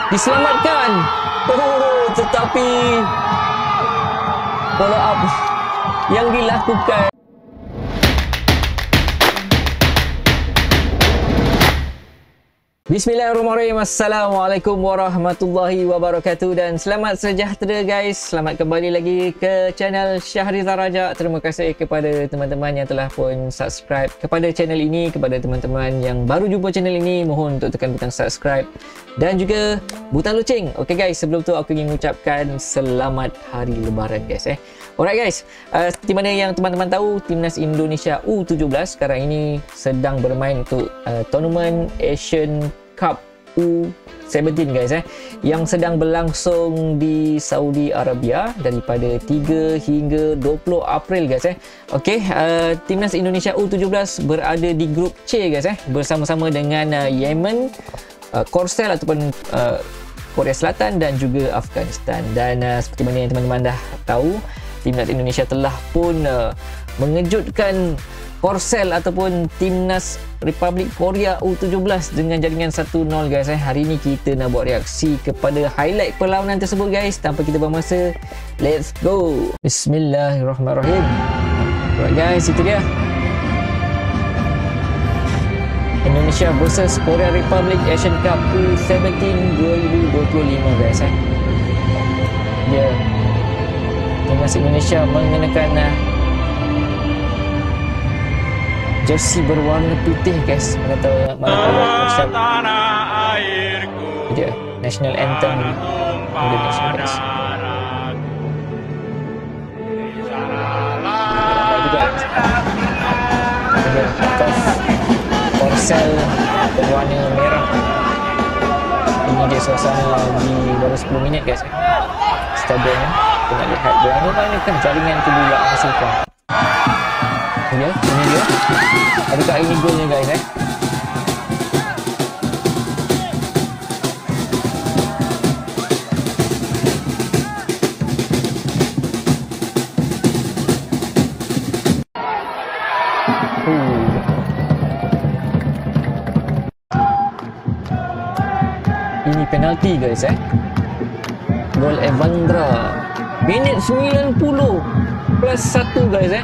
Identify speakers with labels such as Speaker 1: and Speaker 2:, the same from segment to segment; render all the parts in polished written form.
Speaker 1: Diselamatkan. Tetapi follow up yang dilakukan. Bismillahirrahmanirrahim. Assalamualaikum warahmatullahi wabarakatuh dan selamat sejahtera guys. Selamat kembali lagi ke channel Syahrizal Rajak. Terima kasih kepada teman-teman yang telah pun subscribe kepada channel ini. Kepada teman-teman yang baru jumpa channel ini, mohon untuk tekan butang subscribe dan juga butang loceng. Okey guys, sebelum tu aku ingin mengucapkan selamat hari lebaran guys. Alright guys, seperti mana yang teman-teman tahu, Timnas Indonesia U17 sekarang ini sedang bermain untuk tournament Asian Cup U17 guys yang sedang berlangsung di Saudi Arabia daripada 3 hingga 20 April guys Okey, Timnas Indonesia U17 berada di grup C guys bersama-sama dengan Yemen, Korsel ataupun Korea Selatan dan juga Afghanistan. Dan seperti mana yang teman-teman dah tahu, Timnas Indonesia telah pun mengejutkan Korsel ataupun Timnas Republik Korea U17 dengan jaringan 1-0 guys Hari ni kita nak buat reaksi kepada highlight perlawanan tersebut guys. Tanpa kita buang masa, let's go. Bismillahirrahmanirrahim. Alright guys, itu dia Indonesia versus Korea Republic Asian Cup U17 2025 guys dia Timnas Indonesia mengenakan jersey berwarna putih guys, manakala dia national anthem Indonesia guys. Korsel berwarna merah. Ini dia suasana di baru 10 minit guys stadionnya. Kita nak lihat bagaimana kan jaringan tu pula hasilkan. Ini dia. Adakah ini golnya guys Ini penalti guys Gol Evandra. Minit 90 plus 1 guys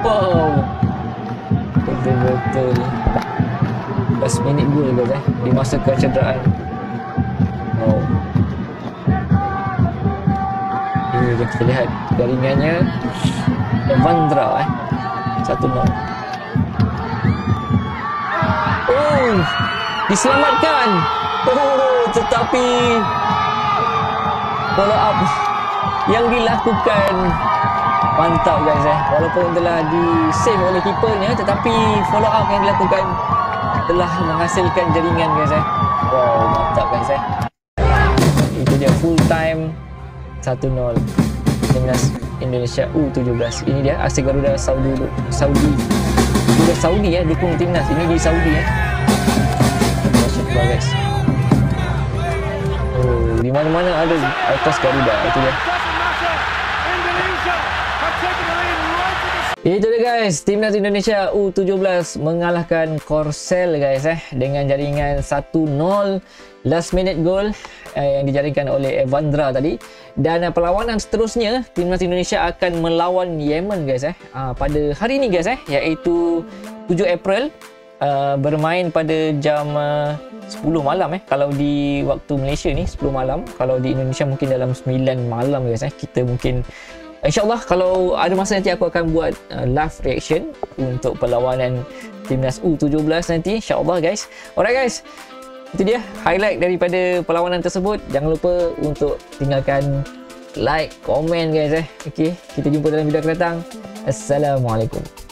Speaker 1: Wow, betul-betul plus minit gol guys di masa kecederaan. Wow, ini kita lihat jaringannya Evandra 1-0. Diselamatkan. Tetapi follow up yang dilakukan mantap guys walaupun telah di save oleh keepernya, tetapi follow up yang dilakukan telah menghasilkan jaringan guys Wow, mantap guys itu dia full time 1-0 Timnas Indonesia U17. Ini dia aksi Garuda Saudi dukung timnas ini di Saudi Masyaallah guys. Di mana-mana ada atas Garuda. Itu dia. Itu dia guys, Timnas Indonesia U17 mengalahkan Korsel guys dengan jaringan 1-0 last minute goal yang dijaringkan oleh Evandra tadi. Dan perlawanan seterusnya Timnas Indonesia akan melawan Yemen guys pada hari ini guys iaitu 7 April. Bermain pada jam 10 malam kalau di waktu Malaysia ni 10 malam, kalau di Indonesia mungkin dalam 9 malam guys kita mungkin InsyaAllah kalau ada masa nanti aku akan buat live reaction untuk perlawanan Timnas U17 nanti insyaAllah guys. Alright guys, itu dia highlight daripada perlawanan tersebut. Jangan lupa untuk tinggalkan like, komen guys Okay, kita jumpa dalam video akan datang. Assalamualaikum.